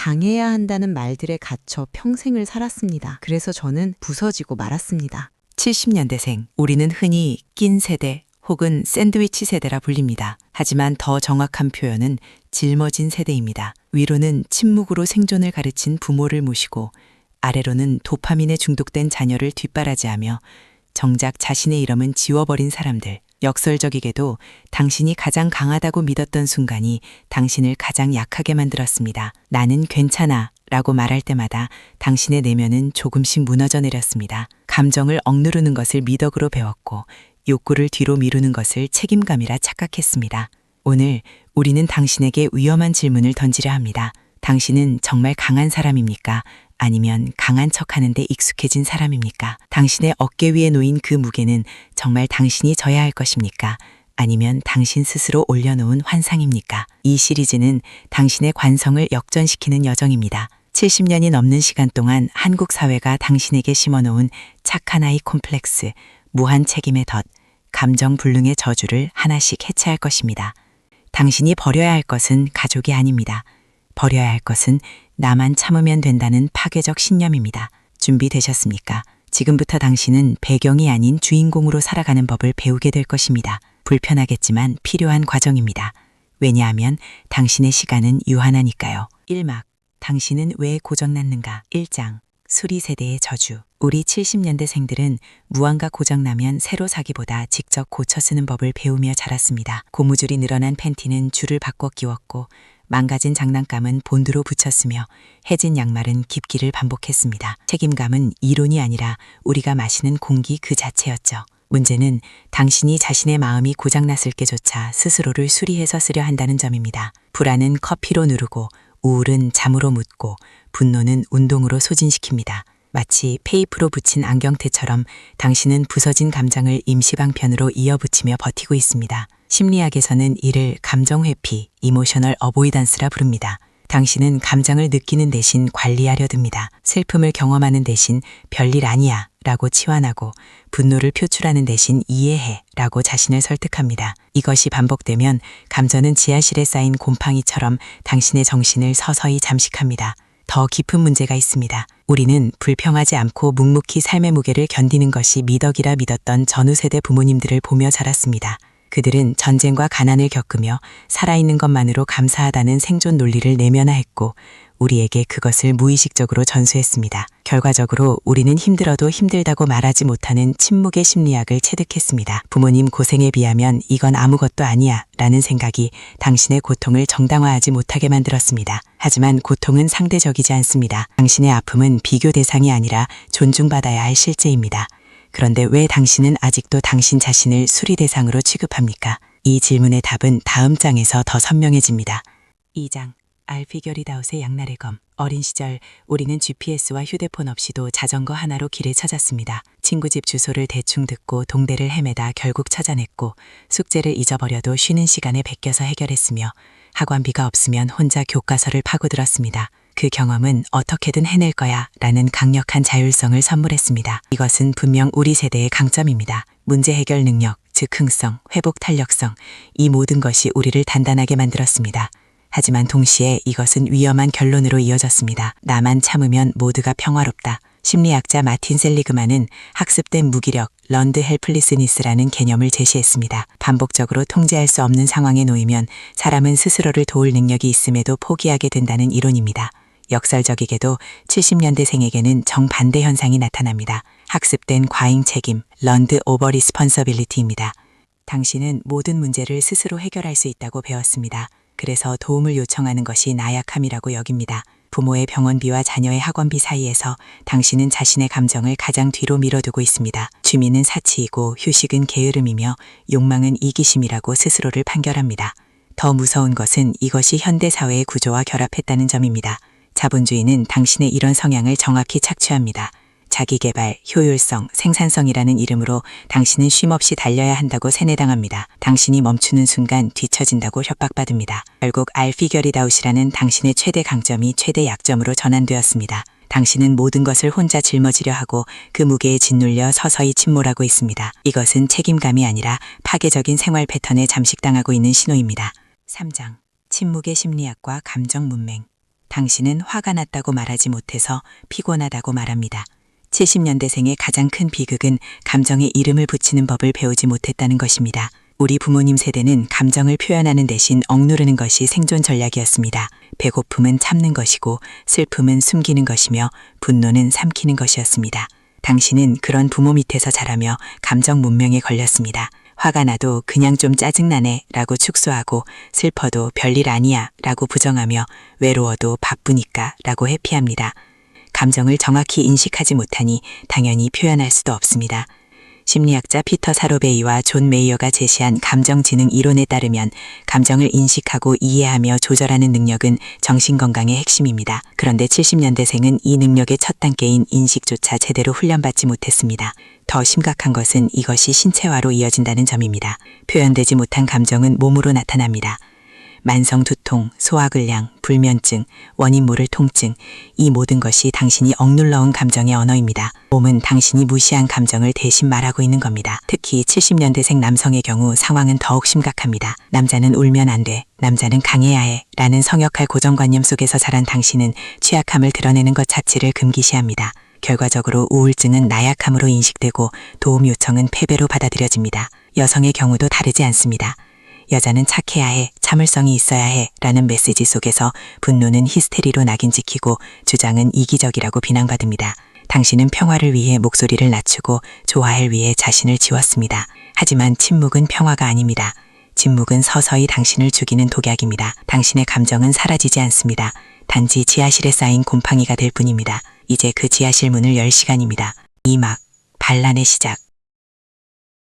당해야 한다는 말들에 갇혀 평생을 살았습니다. 그래서 저는 부서지고 말았습니다. 70년대생, 우리는 흔히 낀 세대 혹은 샌드위치 세대라 불립니다. 하지만 더 정확한 표현은 짊어진 세대입니다. 위로는 침묵으로 생존을 가르친 부모를 모시고 아래로는 도파민에 중독된 자녀를 뒷바라지하며 정작 자신의 이름은 지워버린 사람들. 역설적이게도 당신이 가장 강하다고 믿었던 순간이 당신을 가장 약하게 만들었습니다. 나는 괜찮아 라고 말할 때마다 당신의 내면은 조금씩 무너져 내렸습니다. 감정을 억누르는 것을 미덕으로 배웠고 욕구를 뒤로 미루는 것을 책임감이라 착각했습니다. 오늘 우리는 당신에게 위험한 질문을 던지려 합니다. 당신은 정말 강한 사람입니까? 아니면 강한 척하는데 익숙해진 사람입니까? 당신의 어깨 위에 놓인 그 무게는 정말 당신이 져야 할 것입니까? 아니면 당신 스스로 올려놓은 환상입니까? 이 시리즈는 당신의 관성을 역전시키는 여정입니다. 70년이 넘는 시간 동안 한국 사회가 당신에게 심어놓은 착한 아이 콤플렉스, 무한 책임의 덫, 감정 불능의 저주를 하나씩 해체할 것입니다. 당신이 버려야 할 것은 가족이 아닙니다. 버려야 할 것은 나만 참으면 된다는 파괴적 신념입니다. 준비되셨습니까? 지금부터 당신은 배경이 아닌 주인공으로 살아가는 법을 배우게 될 것입니다. 불편하겠지만 필요한 과정입니다. 왜냐하면 당신의 시간은 유한하니까요. 1막, 당신은 왜 고장났는가? 1장, 수리 세대의 저주. 우리 70년대생들은 무언가 고장나면 새로 사기보다 직접 고쳐 쓰는 법을 배우며 자랐습니다. 고무줄이 늘어난 팬티는 줄을 바꿔 끼웠고 망가진 장난감은 본드로 붙였으며 해진 양말은 깁기를 반복했습니다. 책임감은 이론이 아니라 우리가 마시는 공기 그 자체였죠. 문제는 당신이 자신의 마음이 고장났을 때조차 스스로를 수리해서 쓰려 한다는 점입니다. 불안은 커피로 누르고 우울은 잠으로 묻고 분노는 운동으로 소진시킵니다. 마치 페이프로 붙인 안경테처럼 당신은 부서진 감정을 임시방편으로 이어붙이며 버티고 있습니다. 심리학에서는 이를 감정회피, 이모셔널 어보이던스라 부릅니다. 당신은 감정을 느끼는 대신 관리하려 듭니다. 슬픔을 경험하는 대신 별일 아니야 라고 치환하고 분노를 표출하는 대신 이해해 라고 자신을 설득합니다. 이것이 반복되면 감정은 지하실에 쌓인 곰팡이처럼 당신의 정신을 서서히 잠식합니다. 더 깊은 문제가 있습니다. 우리는 불평하지 않고 묵묵히 삶의 무게를 견디는 것이 미덕이라 믿었던 전후세대 부모님들을 보며 자랐습니다. 그들은 전쟁과 가난을 겪으며 살아있는 것만으로 감사하다는 생존 논리를 내면화했고 우리에게 그것을 무의식적으로 전수했습니다. 결과적으로 우리는 힘들어도 힘들다고 말하지 못하는 침묵의 심리학을 체득했습니다. 부모님 고생에 비하면 이건 아무것도 아니야 라는 생각이 당신의 고통을 정당화하지 못하게 만들었습니다. 하지만 고통은 상대적이지 않습니다. 당신의 아픔은 비교 대상이 아니라 존중받아야 할 실제입니다. 그런데 왜 당신은 아직도 당신 자신을 수리 대상으로 취급합니까? 이 질문의 답은 다음 장에서 더 선명해집니다. 2장, 알피겨리다웃의 양날의 검. 어린 시절 우리는 GPS와 휴대폰 없이도 자전거 하나로 길을 찾았습니다. 친구 집 주소를 대충 듣고 동대를 헤매다 결국 찾아냈고 숙제를 잊어버려도 쉬는 시간에 베껴서 해결했으며 학원비가 없으면 혼자 교과서를 파고들었습니다. 그 경험은 어떻게든 해낼 거야 라는 강력한 자율성을 선물했습니다. 이것은 분명 우리 세대의 강점입니다. 문제 해결 능력, 즉흥성, 회복 탄력성, 이 모든 것이 우리를 단단하게 만들었습니다. 하지만 동시에 이것은 위험한 결론으로 이어졌습니다. 나만 참으면 모두가 평화롭다. 심리학자 마틴 셀리그만은 학습된 무기력, 런드 헬플리스니스라는 개념을 제시했습니다. 반복적으로 통제할 수 없는 상황에 놓이면 사람은 스스로를 도울 능력이 있음에도 포기하게 된다는 이론입니다. 역설적이게도 70년대생에게는 정반대 현상이 나타납니다. 학습된 과잉 책임, 런드 오버 리스폰서빌리티입니다. 당신은 모든 문제를 스스로 해결할 수 있다고 배웠습니다. 그래서 도움을 요청하는 것이 나약함이라고 여깁니다. 부모의 병원비와 자녀의 학원비 사이에서 당신은 자신의 감정을 가장 뒤로 밀어두고 있습니다. 취미는 사치이고 휴식은 게으름이며 욕망은 이기심이라고 스스로를 판결합니다. 더 무서운 것은 이것이 현대사회의 구조와 결합했다는 점입니다. 자본주의는 당신의 이런 성향을 정확히 착취합니다. 자기개발, 효율성, 생산성이라는 이름으로 당신은 쉼없이 달려야 한다고 세뇌당합니다. 당신이 멈추는 순간 뒤처진다고 협박받습니다. 결국 알피겨리다웃이라는 당신의 최대 강점이 최대 약점으로 전환되었습니다. 당신은 모든 것을 혼자 짊어지려 하고 그 무게에 짓눌려 서서히 침몰하고 있습니다. 이것은 책임감이 아니라 파괴적인 생활 패턴에 잠식당하고 있는 신호입니다. 3장, 침묵의 심리학과 감정 문맹. 당신은 화가 났다고 말하지 못해서 피곤하다고 말합니다. 70년대생의 가장 큰 비극은 감정에 이름을 붙이는 법을 배우지 못했다는 것입니다. 우리 부모님 세대는 감정을 표현하는 대신 억누르는 것이 생존 전략이었습니다. 배고픔은 참는 것이고 슬픔은 숨기는 것이며 분노는 삼키는 것이었습니다. 당신은 그런 부모 밑에서 자라며 감정 문명에 걸렸습니다. 화가 나도 그냥 좀 짜증나네 라고 축소하고 슬퍼도 별일 아니야 라고 부정하며 외로워도 바쁘니까 라고 회피합니다. 감정을 정확히 인식하지 못하니 당연히 표현할 수도 없습니다. 심리학자 피터 사로베이와 존 메이어가 제시한 감정지능 이론에 따르면 감정을 인식하고 이해하며 조절하는 능력은 정신건강의 핵심입니다. 그런데 70년대생은 이 능력의 첫 단계인 인식조차 제대로 훈련받지 못했습니다. 더 심각한 것은 이것이 신체화로 이어진다는 점입니다. 표현되지 못한 감정은 몸으로 나타납니다. 만성 두통, 소화불량, 불면증, 원인 모를 통증, 이 모든 것이 당신이 억눌러온 감정의 언어입니다. 몸은 당신이 무시한 감정을 대신 말하고 있는 겁니다. 특히 70년대생 남성의 경우 상황은 더욱 심각합니다. 남자는 울면 안 돼, 남자는 강해야 해 라는 성역할 고정관념 속에서 자란 당신은 취약함을 드러내는 것 자체를 금기시합니다. 결과적으로 우울증은 나약함으로 인식되고 도움 요청은 패배로 받아들여집니다. 여성의 경우도 다르지 않습니다. 여자는 착해야 해, 참을성이 있어야 해 라는 메시지 속에서 분노는 히스테리로 낙인 찍히고 주장은 이기적이라고 비난받습니다. 당신은 평화를 위해 목소리를 낮추고 조화를 위해 자신을 지웠습니다. 하지만 침묵은 평화가 아닙니다. 침묵은 서서히 당신을 죽이는 독약입니다. 당신의 감정은 사라지지 않습니다. 단지 지하실에 쌓인 곰팡이가 될 뿐입니다. 이제 그 지하실 문을 열 시간입니다. 이막 반란의 시작.